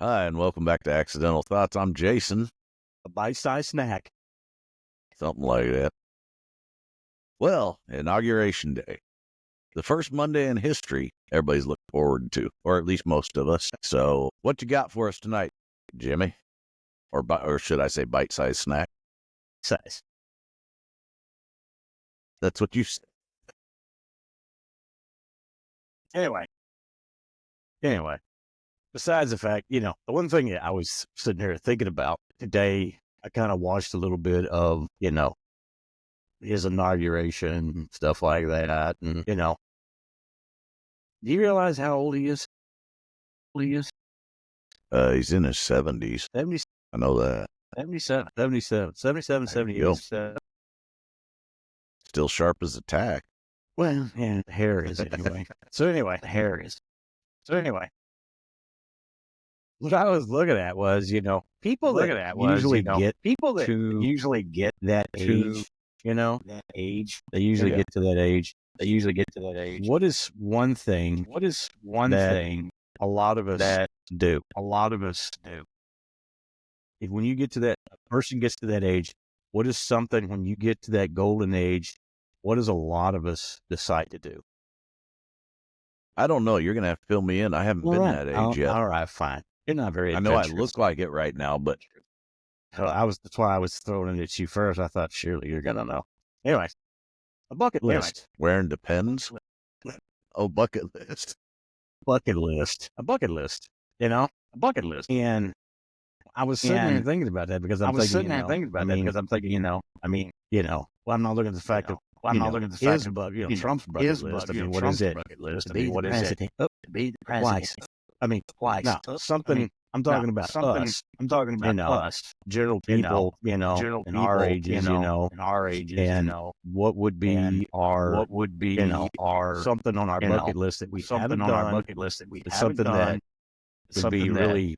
Hi, and welcome back to Accidental Thoughts. I'm Jason. A bite-sized snack. Something like that. Well, Inauguration Day. The first Monday in history everybody's looking forward to, or at least most of us. So, what you got for us tonight, Jimmy? Or should I say bite-sized snack? Size. That's what you said. Anyway, besides the fact, the one thing that I was sitting here thinking about today, I kind of watched a little bit of, his inauguration, stuff like that. And, do you realize how old he is? He's in his 70s. 70, I know that. 77, 77, 77, There you go. 78. Still sharp as a tack. Well, yeah, the hair is anyway. So anyway, what I was looking at was, people that usually get that age, they usually get to that age. What is one thing a lot of us do? If when you get to that, a person gets to that age, what is something when you get to that golden age, what does a lot of us decide to do? I don't know. You're going to have to fill me in. I haven't been that age yet. All right, fine. You're not very I know I adventurous. look like it right now, but That's why I was throwing it at you first. I thought surely you're gonna know. Anyways, a bucket list. wearing Depends. Oh, bucket list. A bucket list. A bucket list. And I was sitting there thinking about that because I'm thinking, well, I'm not looking at the fact of, Trump's bucket list. I mean, what is it? To be the president. Twice. I mean, no, something. I'm talking about us. General people, in our ages, and what would be our, something on our bucket list that we haven't done, something that would be really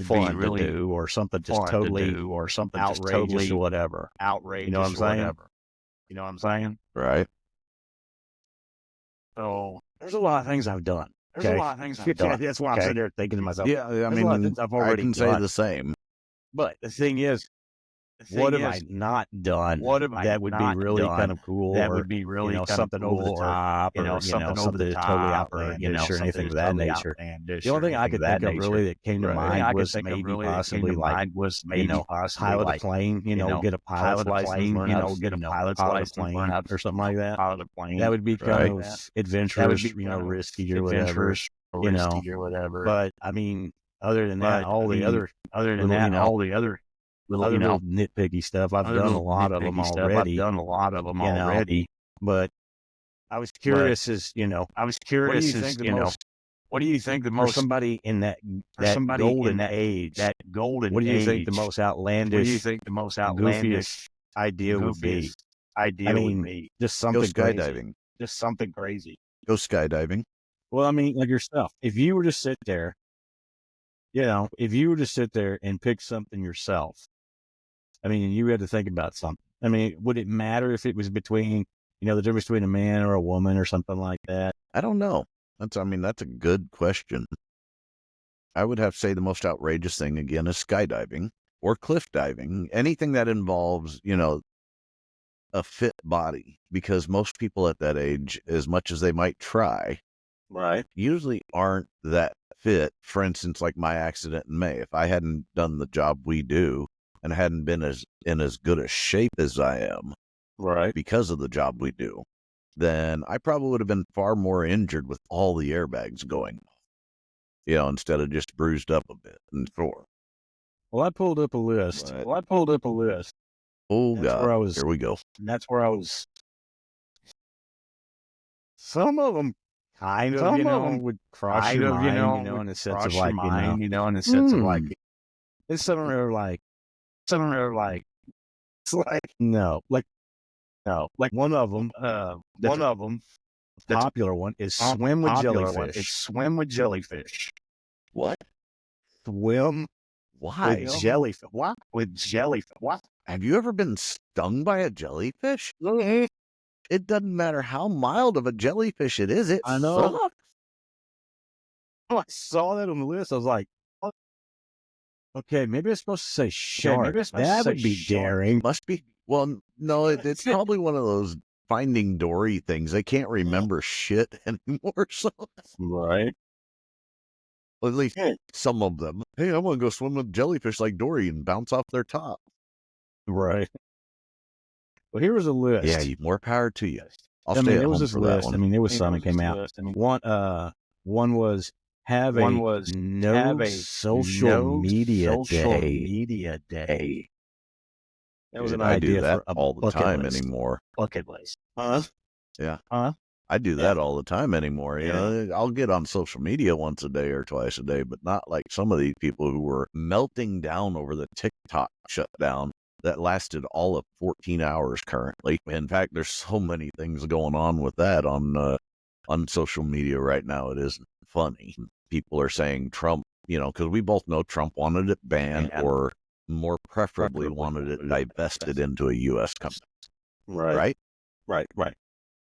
fun to do, or something just totally outrageous or whatever. You know what I'm saying? Right. So there's a lot of things I've done. That's why I'm sitting there thinking to myself. Yeah, I There's a lot of mean, things I've I already can say done. the same. But the thing is, what have I not done? That would be really kind of cool. Something over the top, or something that's totally outlandish, or anything of that nature. The only thing I could think of really that came to mind was maybe possibly like, pilot a plane, get a pilot's license, learn how to pilot a plane or something like that. That would be kind of adventurous, risky or whatever. But I mean, other than that, all the other little nitpicky stuff, I've done a lot of them already. But I was curious, what do you think the most, for somebody in that golden age, what do you think the most outlandish, goofiest idea would be? I mean, just Go something crazy. skydiving. Just something crazy. Go skydiving. Well, I mean, like yourself, if you were to sit there, and pick something yourself, I mean, you had to think about something. I mean, would it matter if it was between, the difference between a man or a woman or something like that? I don't know. That's a good question. I would have to say the most outrageous thing again is skydiving or cliff diving, anything that involves, a fit body, because most people at that age, as much as they might try, Right. usually aren't that fit. For instance, like my accident in May, if I hadn't done the job we do and hadn't been in as good a shape as I am, Right. because of the job we do, then I probably would have been far more injured with all the airbags going, instead of just bruised up a bit and sore. Well, I pulled up a list. Oh, That's God. where I was. Here we go. That's where I was. Some of them kind of, would cross your mind, in the sense of like, and some of them are like, it's like, no, like one of them, the popular one is swim with jellyfish. What? Swim Why? with jellyfish. What? With jellyfish. What? Have you ever been stung by a jellyfish? It doesn't matter how mild of a jellyfish it is. It I know. sucks. I saw that on the list. I was like, what? Okay, maybe it's supposed to say shark. That would be daring. Must be. Well, no, it's probably one of those Finding Dory things. They can't remember shit anymore. So, Right. well, at least some of them. Hey, I want to go swim with jellyfish like Dory and bounce off their top. Right. Well, here was a list. Yeah, more power to you. I'll I stay mean, at it was home this for list. that one. I mean, there was some that came out. One was have a no social media day. That was an I idea do that for a all the bucket time list. anymore. Bucket list. Huh? Yeah. Huh? I do that all the time anymore. You Yeah. know, I'll get on social media once a day or twice a day, but not like some of these people who were melting down over the TikTok shutdown that lasted all of 14 hours currently. In fact, there's so many things going on with that on social media right now. It isn't funny. People are saying Trump, you know, because we both know Trump wanted it banned or more preferably wanted it divested into a U.S. company. Right.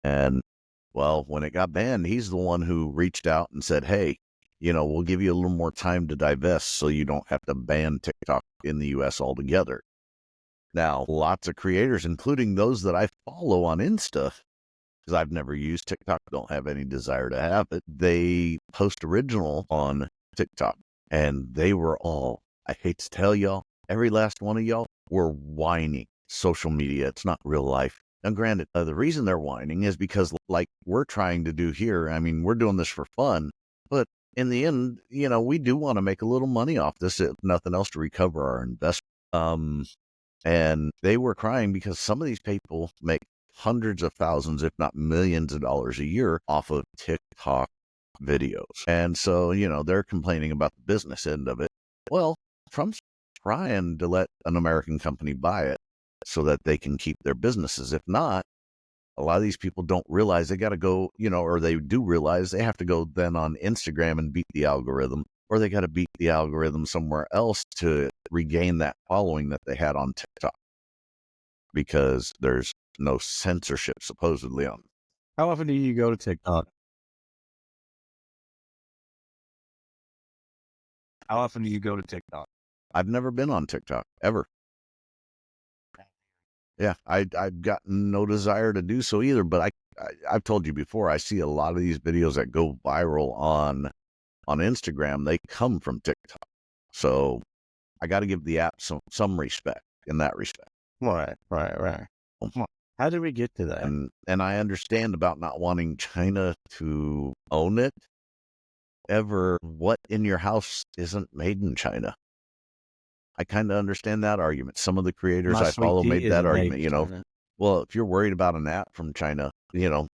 And well, when it got banned, he's the one who reached out and said, hey, you know, we'll give you a little more time to divest so you don't have to ban TikTok in the U.S. altogether. Now, lots of creators, including those that I follow on Insta, because I've never used TikTok, don't have any desire to have it, they post original on TikTok. And they were all, I hate to tell y'all, every last one of y'all were whining. Social media, it's not real life. Now, granted, the reason they're whining is because, like we're trying to do here, I mean, we're doing this for fun, but in the end, you know, we do want to make a little money off this, if nothing else, to recover our investment. And they were crying because some of these people make hundreds of thousands, if not millions of dollars a year off of TikTok videos. And so, you know, they're complaining about the business end of it. Well, Trump's trying to let an American company buy it so that they can keep their businesses. If not, a lot of these people don't realize they got to go, you know, or they do realize they have to go then on Instagram and beat the algorithm, or they got to beat the algorithm somewhere else to regain that following that they had on TikTok, because there's no censorship supposedly on. How often do you go to TikTok? How often do you go to TikTok? I've never been on TikTok ever. Yeah, I've got no desire to do so either. But I've told you before, I see a lot of these videos that go viral on Instagram. They come from TikTok, so I got to give the app some respect in that respect. Right. How did we get to that? And I understand about not wanting China to own it. What in your house isn't made in China? I kind of understand that argument. Some of the creators I follow made that argument, you know. Well, if you're worried about an app from China, you know,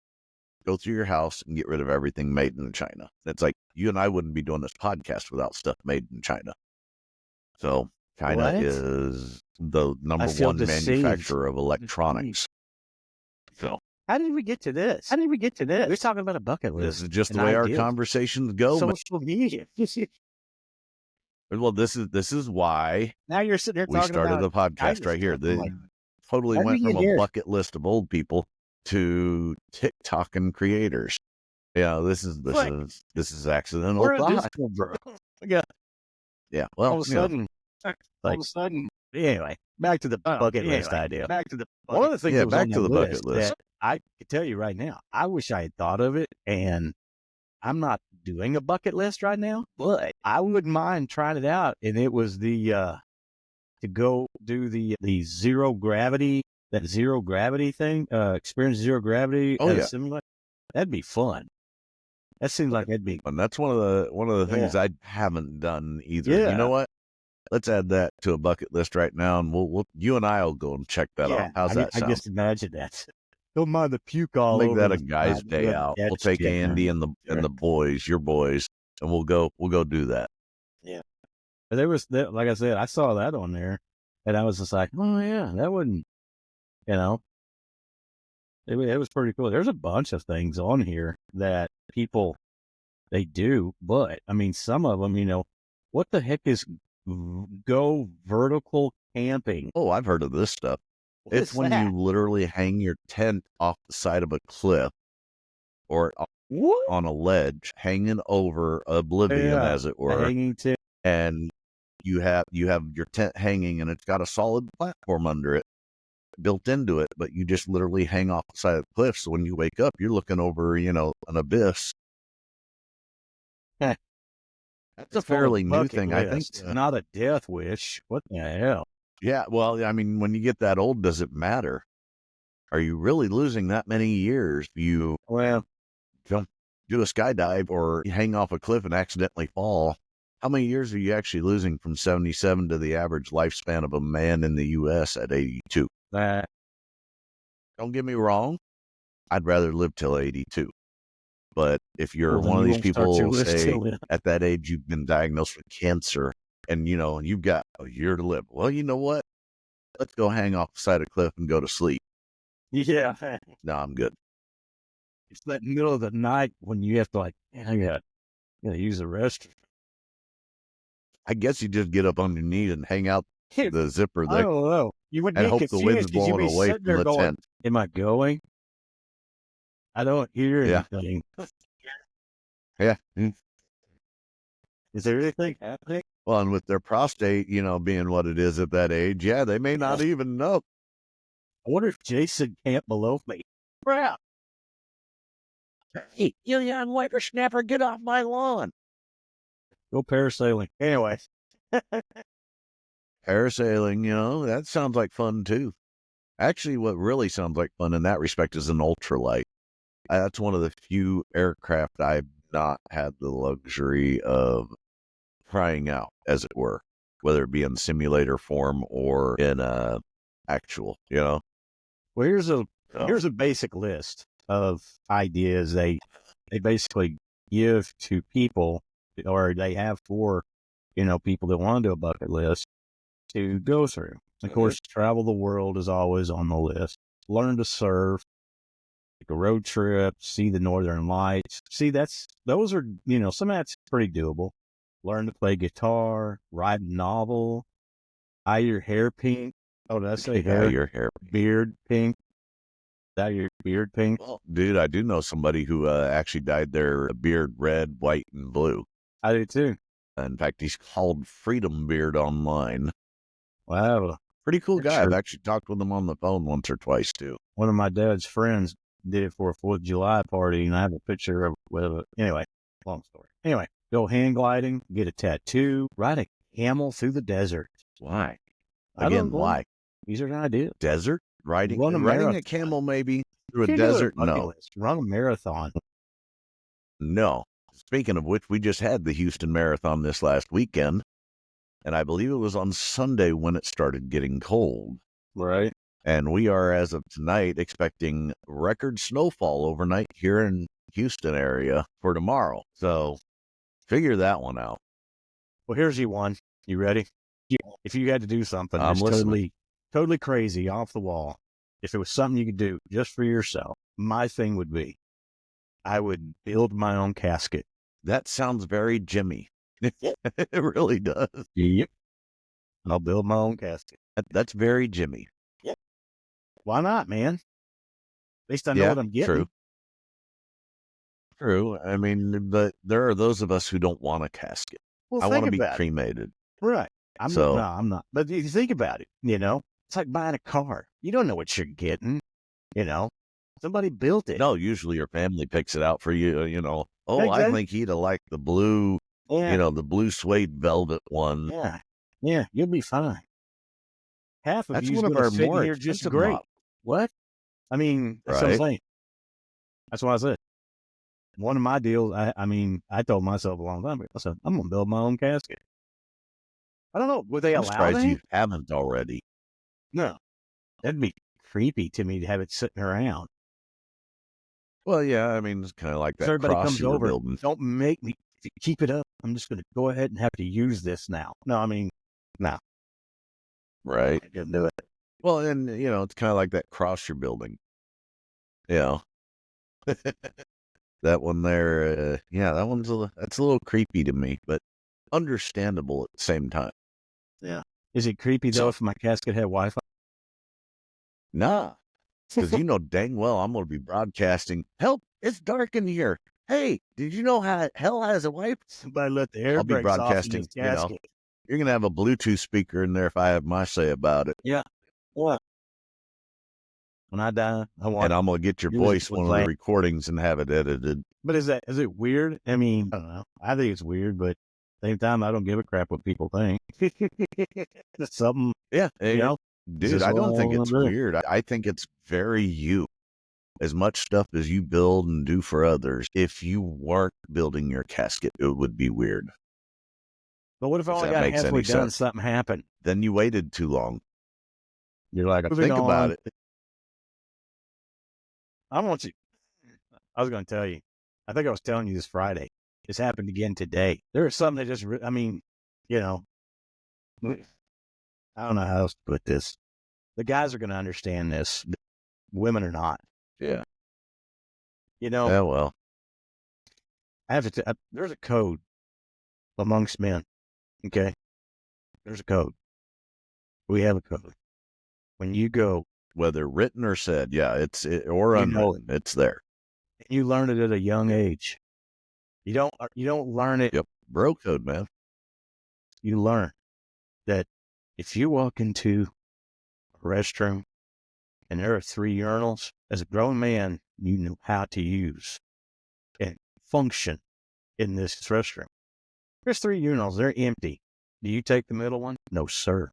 go through your house and get rid of everything made in China. It's like you and I wouldn't be doing this podcast without stuff made in China. So China is the number one manufacturer of electronics. So how did we get to this? We're talking about a bucket list. This is just the way our conversations go. Social media. Well, this is why now you're sitting here we started the podcast right here. They totally went from a bucket list of old people to TikTok and creators. Yeah, this is accidental thought. Yeah. Well, all of a sudden. Anyway, back to the bucket list idea. One of the things that was on the bucket list that I can tell you right now, I wish I had thought of it, and I'm not doing a bucket list right now, but I wouldn't mind trying it out. And it was the to go do the zero gravity thing, experience zero gravity. Oh yeah, simulator. That'd be fun. That seems like that'd be. And that's one of the things I haven't done either. Yeah. You know what? Let's add that to a bucket list right now, and we'll you and I will go and check that out. How's that sound? I just imagine that. Don't mind the puke all Make over. That a guy's day out. We'll take Andy and the boys, your boys, and we'll go do that. Yeah. But there was, like I said, I saw that on there, and I was just like, oh yeah, that wouldn't, you know, it was pretty cool. There's a bunch of things on here that people they do, but I mean, some of them, you know, what the heck is go vertical camping? Oh, I've heard of this stuff. It's when you literally hang your tent off the side of a cliff or on a ledge, hanging over oblivion, as it were. Hanging to. And you have your tent hanging and it's got a solid platform under it, built into it, but you just literally hang off the side of the cliff. So when you wake up, you're looking over, an abyss. Heh. That's a fairly new bucket thing, I think. list, not a death wish. What the hell? Yeah, well, I mean, when you get that old, does it matter? Are you really losing that many years? You Well, jump, do a skydive, or hang off a cliff and accidentally fall. How many years are you actually losing from 77 to the average lifespan of a man in the U.S. at 82? that Don't get me wrong. I'd rather live till 82. But if you're well, then one of you these won't start your people, list say, till then. at that age, you've been diagnosed with cancer and, you've got a year to live. Well, you know what? Let's go hang off the side of a cliff and go to sleep. Yeah. No, I'm good. It's that middle of the night when you have to man, I gotta use the restroom. I guess you just get up on your knee and hang out the zipper I there don't know. You would and get hope the wind's confused because you'd blowing be away sitting from there the going, tent. am I going? I don't hear Yeah. anything. Yeah. Is there anything happening? Well, and with their prostate, being what it is at that age, yeah, they may not even know. I wonder if Jason camped below me. Crap. Hey, you young whippersnapper, get off my lawn. Go parasailing. Anyway. Parasailing, that sounds like fun too. Actually, what really sounds like fun in that respect is an ultralight. That's one of the few aircraft I've not had the luxury of trying out, as it were, whether it be in simulator form or in actual, Well, here's a basic list of ideas they basically give to people, or they have for people that want to do a bucket list to go through. Of course, travel the world is always on the list. Learn to surf, take a road trip, see the northern lights. See, those are some of that's pretty doable. Learn to play guitar, write a novel, dye your hair pink. Oh, did I say hair? Your hair. Beard pink. Dye your beard pink. Well, dude, I do know somebody who actually dyed their beard red, white, and blue. I do too. In fact, he's called Freedom Beard online. Wow. Pretty cool guy. Sure. I've actually talked with him on the phone once or twice, too. One of my dad's friends did it for a 4th of July party, and I have a picture of it. Anyway, long story. Anyway, go hang gliding, get a tattoo, ride a camel through the desert. Why? I Again, don't know. why? These are ideas. Desert? Riding Run a a marathon. camel maybe through a You do desert? bucket No. list. Run a marathon. No. Speaking of which, we just had the Houston Marathon this last weekend, and I believe it was on Sunday when it started getting cold. Right. And we are, as of tonight, expecting record snowfall overnight here in Houston area for tomorrow. So figure that one out. Well, here's you one. You ready? If you had to do something I'm that's listening. totally crazy, off the wall, if it was something you could do just for yourself, my thing would be, I would build my own casket. That sounds very Jimmy. It really does. Yep. I'll build my own casket. That's very Jimmy. Yep. Why not, man? At least I know what I'm getting. True. I mean, but there are those of us who don't want a casket. Well, I want to be about it. cremated. Right. No, I'm not. But if you think about it, it's like buying a car. You don't know what you're getting, Somebody built it. No, usually your family picks it out for you, Oh, Exactly. I think he'd have liked the blue, the blue suede velvet one. Yeah. Yeah, you'll be fine. Half of That's you's one of gonna our fit more here just expensive great. models. What? I mean, that's what I'm Right. saying. That's what I said. One of my deals, I told myself a long time ago, I said, I'm going to build my own casket. I don't know. Would they I'm allow surprised that? you haven't already. No. That'd be creepy to me to have it sitting around. Well, yeah, I mean, it's kind of like that everybody cross comes you were over. building. Don't make me keep it up. I'm just going to go ahead and have to use this now. No. Right. I couldn't do it. Well, and, it's kind of like that cross you're building. That one there, that one's that's a little creepy to me, but understandable at the same time. Yeah. Is it creepy, though, if my casket had Wi-Fi? Nah, because dang well I'm going to be broadcasting, help, it's dark in here. Hey, did you know how hell has a wife? Somebody let the air I'll be brakes off in broadcasting, this casket. You're going to have a Bluetooth speaker in there if I have my say about it. Yeah. What? When I die, I want. And I'm going to get your voice one of the recordings and have it edited. But is it weird? I mean, I don't know. I think it's weird, but at the same time, I don't give a crap what people think. It's something. Yeah. You know? Dude, I don't think it's weird. I think it's very you. As much stuff as you build and do for others, if you weren't building your casket, it would be weird. But what if I only got halfway done and something happened? Then you waited too long. You're like, think about it. I want you. I was going to tell you. I think I was telling you this Friday. This happened again today. There is something that just, I mean, you know, I don't know how else to put this. The guys are going to understand this. Women are not. Yeah. You know. Yeah, well. I have to. There's a code amongst men. Okay. There's a code. We have a code. When you go, whether written or said, yeah, or unwritten, it's there. You learn it at a young age. You don't learn it. Yep. Bro code, man. You learn that if you walk into a restroom and there are 3 urinals, as a grown man, you know how to use and function in this restroom. There's 3 urinals. They're empty. Do you take the middle one? No, sir.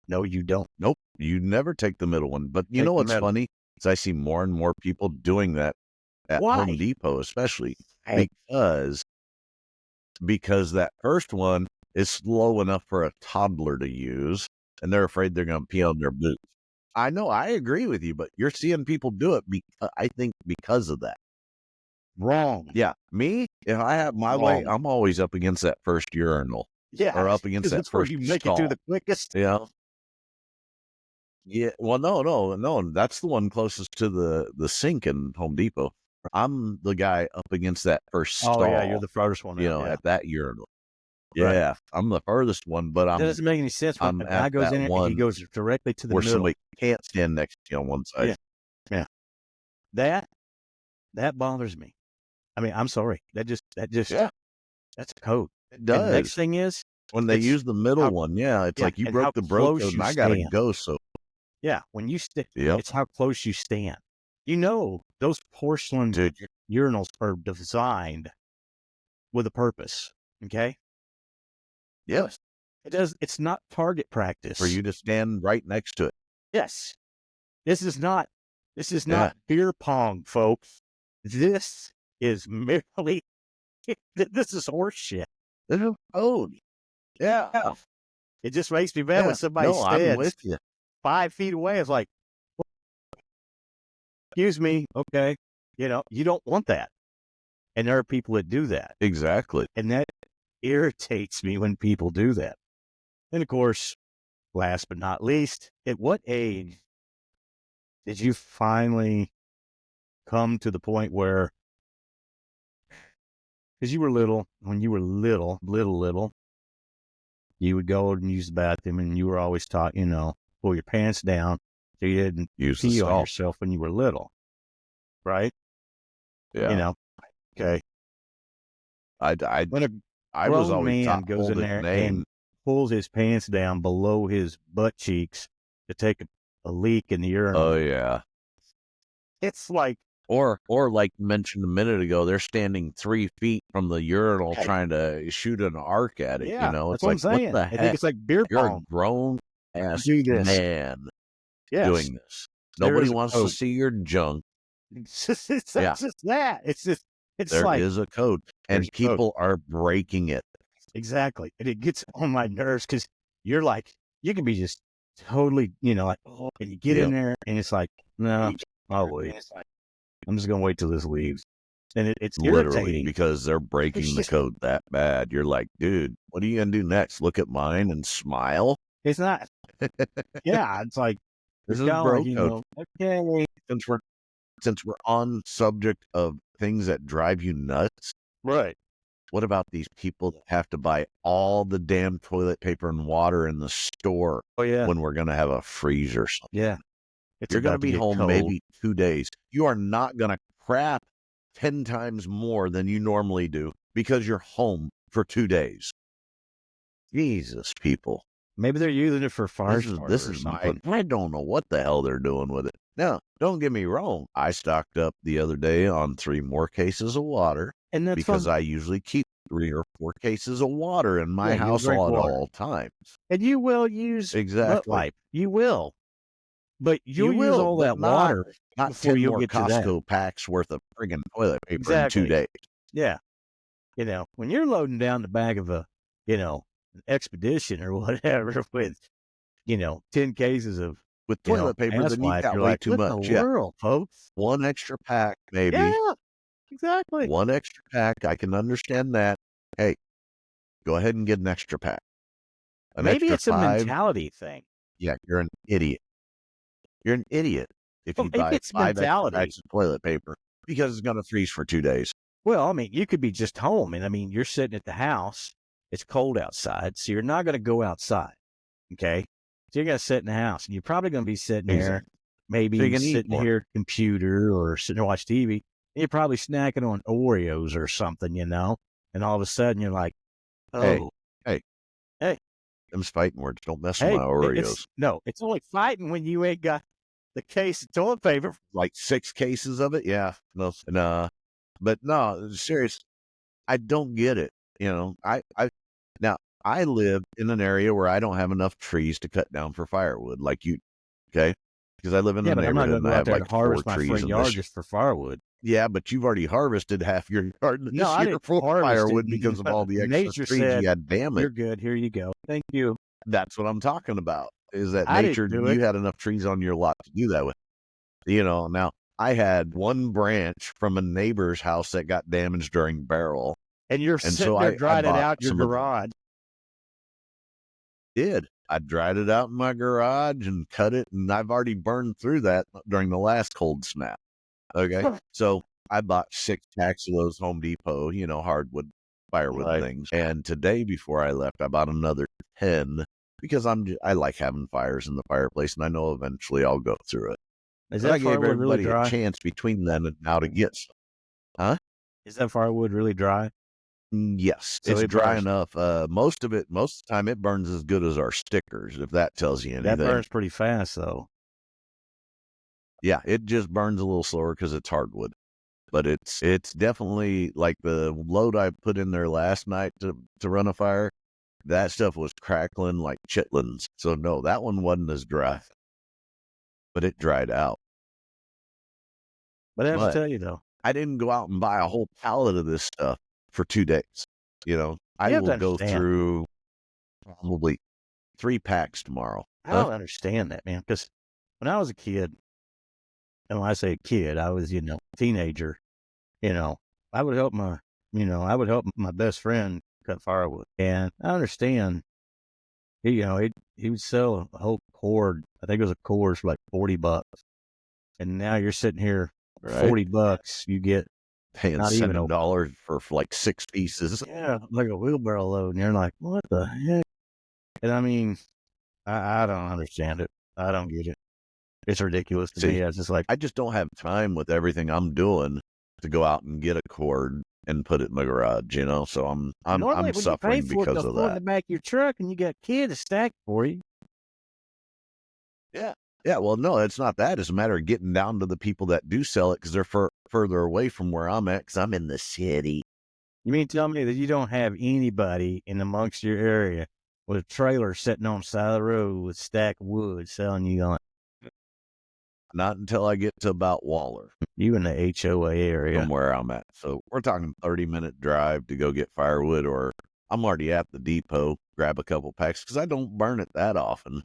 No, you don't. Nope. You never take the middle one. But you know what's funny? Is I see more and more people doing that at Home Depot, especially because that first one is slow enough for a toddler to use, and they're afraid they're going to pee on their boots. I know, I agree with you, but you're seeing people do it, I think, because of that. Wrong. Yeah. Me, if I have my way, I'm always up against that first urinal. Yeah. Or up against that first you make it to the quickest. Yeah. Yeah. Well, no. That's the one closest to the sink in Home Depot. I'm the guy up against that first stall. Oh, yeah, you're the furthest one. At that urinal. Right. Yeah, I'm the furthest one, but that doesn't make any sense. When the guy goes in and he goes directly to the where middle. Somebody can't stand next to you on one side. Yeah. That bothers me. I mean, I'm sorry. That's a code. It does. And the next thing is when they use the middle one. Yeah, it's like you broke the bro code, and I gotta go. So yeah, when you it's how close you stand. You know, those porcelain urinals are designed with a purpose. Okay. Yes. It's not target practice. For you to stand right next to it. Yes. This is not beer pong, folks. This is merely, this is horse shit. Oh, yeah. It just makes me mad when somebody stands I'm with you. 5 feet away. It's like, excuse me. Okay. You know, you don't want that. And there are people that do that. Exactly. And that irritates me when people do that. And of course, last but not least, at what age did you finally come to the point where, because you were little, when you were little, you would go and use the bathroom and you were always taught, pull your pants down so you didn't pee on yourself when you were little. Right? Yeah. Okay. I was always taught goes in there and pulls his pants down below his butt cheeks to take a leak in the urinal. Oh, yeah. It's like... Or like you mentioned a minute ago, they're standing 3 feet from the urinal trying to shoot an arc at it. Yeah, it's like, what I'm saying. What the heck? I think it's like beer pong. You're a grown-ass man doing this. Nobody wants to see your junk. It's just that. There is a code, and people are breaking it. Exactly. And it gets on my nerves because you're like, you can be just totally, like, and you get in there and it's like, no, I'll wait. I'm just going to wait till this leaves. And it's literally irritating. Because they're breaking the code that bad. You're like, dude, what are you going to do next? Look at mine and smile? It's not. Yeah. It's like, this is bro code. Okay. Since we're on subject of things that drive you nuts. Right. What about these people that have to buy all the damn toilet paper and water in the store? Oh, yeah. When we're going to have a freeze or something. Yeah. You're going to be home maybe 2 days. You are not going to crap 10 times more than you normally do because you're home for 2 days. Jesus, people. Maybe they're using it for fire This starter or is something. I don't know what the hell they're doing with it. Now, don't get me wrong. I stocked up the other day on 3 more cases of water And that's because fun. I usually keep 3 or 4 cases of water in my Yeah, you'll house drink at water. all times. And you will use butt Exactly. wipe. You will. But You you'll use will, all but that water not before 10 you'll more get to that. Costco packs worth of friggin' toilet paper in 2 Exactly. days. Yeah. You know, when you're loading down the back of a, an expedition or whatever with, 10 cases of, With toilet paper, ass then you've wipe, got you're way like, too what the much. Yeah. world, folks? 1 extra pack, maybe. Yeah, exactly. 1 extra pack, I can understand that. Hey, go ahead and get an extra pack. Maybe Extra it's a 5, mentality thing. yeah, you're an idiot. You're an idiot if Well, you maybe buy it's 5 extra mentality. packs of toilet paper because it's gonna freeze for 2 days. Well, I mean, you could be just home, and I mean, you're sitting at the house. It's cold outside, so you're not going to go outside. Okay, so you're going to sit in the house, and you're probably going to be sitting there, Exactly. So maybe you can eat sitting more. here at the computer or sitting there watch TV. And you're probably snacking on Oreos or something, and all of a sudden you're like, Hey, oh, hey, hey, them's fighting words. Don't mess with my hey, Oreos. it's only fighting when you ain't got the case of toilet paper. Like 6 cases of it? Yeah. No, nah. But no, serious. I don't get it. Now I live in an area where I don't have enough trees to cut down for firewood like you, okay? Because I live in Yeah, a but I'm not neighborhood going to and go I out have there and like 4 harvest my trees front in yard this. just for firewood. Yeah, but you've already harvested half your garden No, this I year didn't for harvest firewood it. because of all the extra Nature trees said, you had. Damn you're it. good. Here you go. Thank you. That's what I'm talking about, is that I didn't nature, do you it. had enough trees on your lot to do that with. Now I had 1 branch from a neighbor's house that got damaged during barrel. And you're And sitting so there I drying it bought out in your some of garage. did. I dried it out in my garage and cut it, and I've already burned through that during the last cold snap. Okay. So I bought 6 packs of those Home Depot, hardwood firewood Right. things. And today before I left, I bought another 10 because I like having fires in the fireplace, and I know eventually I'll go through it. Is But I that gave firewood really everybody a dry? chance between then and now to get some. Huh? Is that firewood really dry? Yes, So it's it dry burns. enough. Most of the time, it burns as good as our stickers, if that tells you That anything. burns pretty fast, though. Yeah, it just burns a little slower because it's hardwood. But it's definitely like the load I put in there last night to run a fire. That stuff was crackling like chitlins. So no, that one wasn't as dry, but it dried out. But I have to But tell you, though, I didn't go out and buy a whole pallet of this stuff for 2 days. I you have to will go understand. through probably 3 packs tomorrow. I don't understand that, man. Because when I was a kid, and when I say kid, I was, teenager, I would help my best friend cut firewood. And I understand, he would sell a whole cord. I think it was a cord for like $40. And now you're sitting here, Right? $40, you get Paying not even $7 for like 6 pieces. yeah, like a wheelbarrow load. And you're like, what the heck? And I mean, I don't understand it. I don't get it. It's ridiculous to me. See, It's just like, I just don't have time with everything I'm doing to go out and get a cord and put it in my garage, So normally I'm when you pay suffering for it, because they'll of throw it in that. the back of your truck and you got kids to stack for you. Yeah. Yeah, well, no, it's not that. It's a matter of getting down to the people that do sell it because they're further away from where I'm at because I'm in the city. You mean tell me that you don't have anybody in amongst your area with a trailer sitting on the side of the road with stacked wood selling you on Not until I get to about Waller you in the HOA area? from where I'm at. So we're talking 30-minute drive to go get firewood, or I'm already at the depot, grab a couple packs because I don't burn it that often.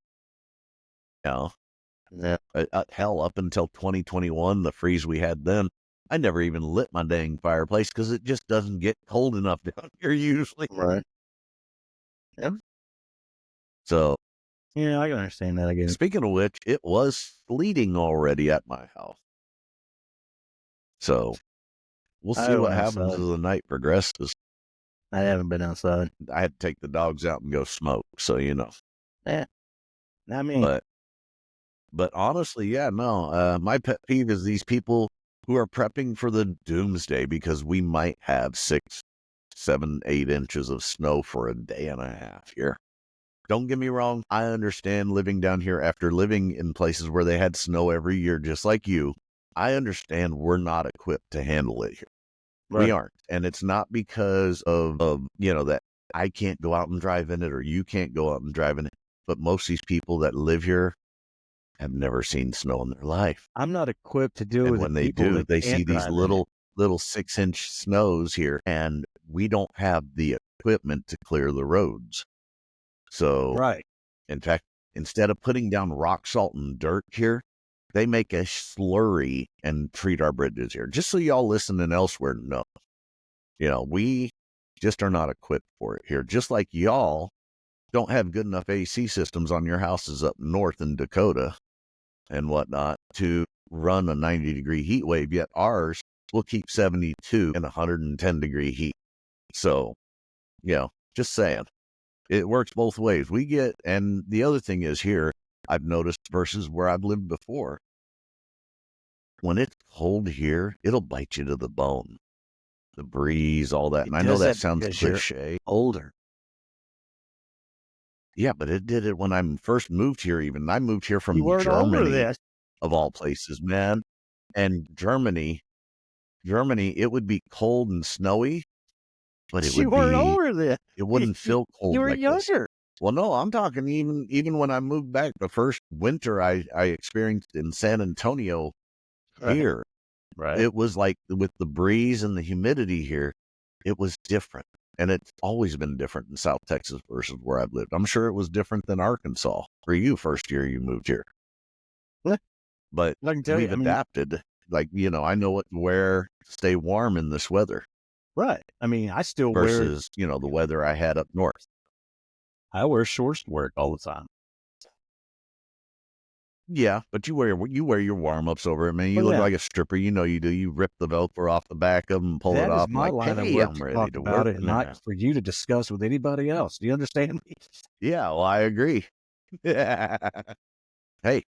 Yeah. Hell, up until 2021, the freeze we had then, I never even lit my dang fireplace because it just doesn't get cold enough down here usually. Right. Yeah. So, Yeah, I can understand that. I guess. speaking of which, it was sleeting already at my house. So, we'll see what happens as the night progresses. I haven't been outside. I had to take the dogs out and go smoke, so Yeah. I mean, But honestly, yeah, no. My pet peeve is these people who are prepping for the doomsday because we might have 6 7, 8 inches of snow for a day and a half here. Don't get me wrong. I understand living down here after living in places where they had snow every year, just like you. I understand we're not equipped to handle it here. Right. We aren't. And it's not because of, that I can't go out and drive in it or you can't go out and drive in it. But most of these people that live here have never seen snow in their life. I'm not equipped to deal And with when the they people do, that they can't see these drive in it. little 6-inch snows here, and we don't have the equipment to clear the roads. So, Right. in fact, instead of putting down rock salt and dirt here, they make a slurry and treat our bridges here. Just so y'all listening elsewhere know, we just are not equipped for it here. Just like y'all don't have good enough AC systems on your houses up north in Dakota and whatnot to run a 90-degree heat wave, yet ours will keep 72 and 110-degree heat. So, just saying. It works both ways. And the other thing is here, I've noticed versus where I've lived before, when it's cold here, it'll bite you to the bone. The breeze, all that. And I know that sounds cliche. Older. Yeah, but it did it when I first moved here even. I moved here from You weren't older Germany, then. of all places, man. And Germany, it would be cold and snowy, but it You weren't older then. it wouldn't feel cold You were like this. younger. Well, no, I'm talking even when I moved back, the first winter I experienced in San Antonio here, Right. it was like with the breeze and the humidity here, it was different. And it's always been different in South Texas versus where I've lived. I'm sure it was different than Arkansas for you first year you moved here. Yeah. But I can tell we've adapted. Like, I know what to wear to stay warm in this weather. Right. I mean, I still versus, the weather I had up north. I wear shorts to work all the time. Yeah, but you wear your warm-ups over it, man. You look like a stripper. You know you do. You rip the Velcro off the back of them and pull it off. That is my line of hey, work I'm to ready talk to about work it, and not for you to discuss with anybody else. Do you understand me? Yeah, well, I agree. Hey,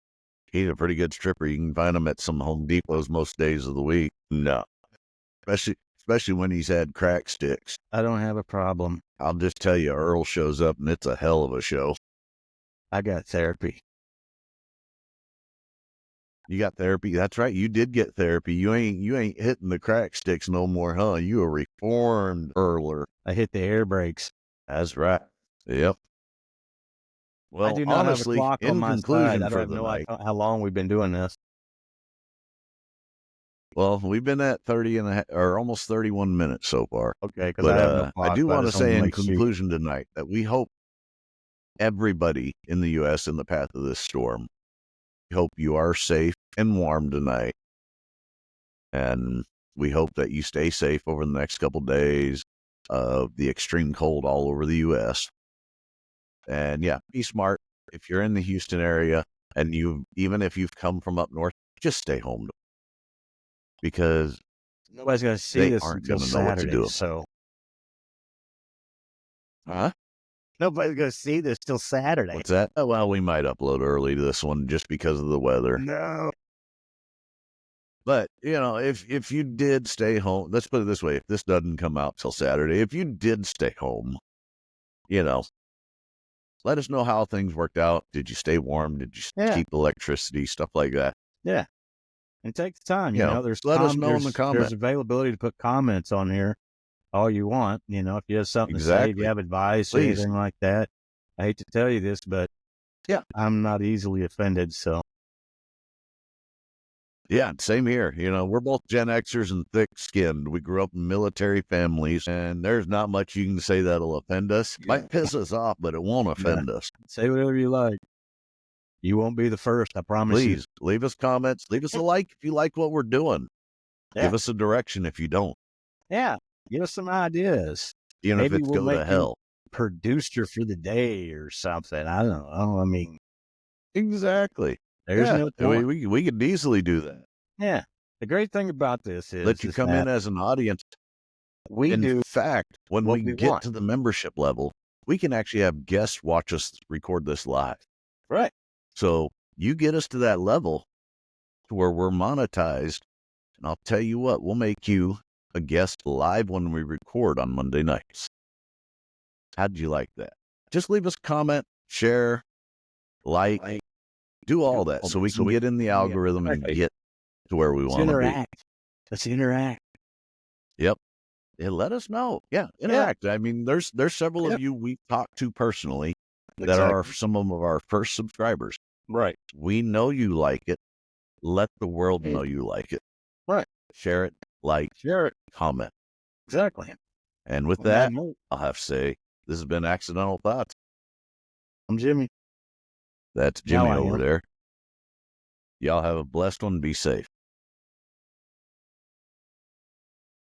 he's a pretty good stripper. You can find him at some Home Depots most days of the week. No, especially when he's had crack sticks. I don't have a problem. I'll just tell you, Earl shows up, and it's a hell of a show. I got therapy. You got therapy? That's right. You did get therapy. You ain't hitting the crack sticks no more, huh? You a reformed Earler. I hit the air brakes. That's right. Yep. Well, I do not honestly, have a clock in on my conclusion side. I for have the no night, idea how long we've been doing this. well, we've been at 30 and a half, or almost 31 minutes so far. Okay, because I have no clock. I do want to say in make conclusion tonight that we hope everybody in the U.S. in the path of this storm, we hope you are safe and warm tonight. And we hope that you stay safe over the next couple days of the extreme cold all over the U.S. And yeah, be smart. If you're in the Houston area and even if you've come from up north, just stay home. Because nobody's going to see this aren't until going to know what to Saturday. do. So, huh? Nobody's going to see this till Saturday. What's that? Oh, well, we might upload early to this one just because of the weather. No. But, if you did stay home, let's put it this way. If this doesn't come out till Saturday, if you did stay home, let us know how things worked out. Did you stay warm? Did you keep electricity? Stuff like that. Yeah. And take the time, there's let us know in the comments. There's availability to put comments on here all you want. If you have something to say, if you have advice or anything like that. I hate to tell you this, but yeah, I'm not easily offended. So yeah, same here. We're both Gen Xers and thick-skinned. We grew up in military families, and there's not much you can say that'll offend us. Might piss us off, but it won't offend us. Say whatever you like. You won't be the first, I promise you. Please, leave us comments. Leave us a like if you like what we're doing. Yeah. Give us a direction if you don't. Yeah, give us some ideas. Maybe if it's we'll go to hell. Producer for the day or something. I don't know. I mean, exactly. There's no point. We could easily do that. Yeah. The great thing about this is let you come in as an audience. In fact, when we get to the membership level, we can actually have guests watch us record this live. Right. So you get us to that level to where we're monetized, and I'll tell you what, we'll make you a guest live when we record on Monday nights. How'd you like that? Just leave us a comment, share, like, do all that so we can get in the algorithm and get to where we want to be. Let's interact. Yep. Yeah, let us know. Yeah, interact. I mean, there's several of you we've talked to personally that are some of our first subscribers. Right. We know you like it. Let the world know you like it. Right. Share it, like, comment. Exactly. And with that, I'll have to say, this has been Accidental Thoughts. I'm Jimmy. That's Jimmy over there. Y'all have a blessed one. Be safe.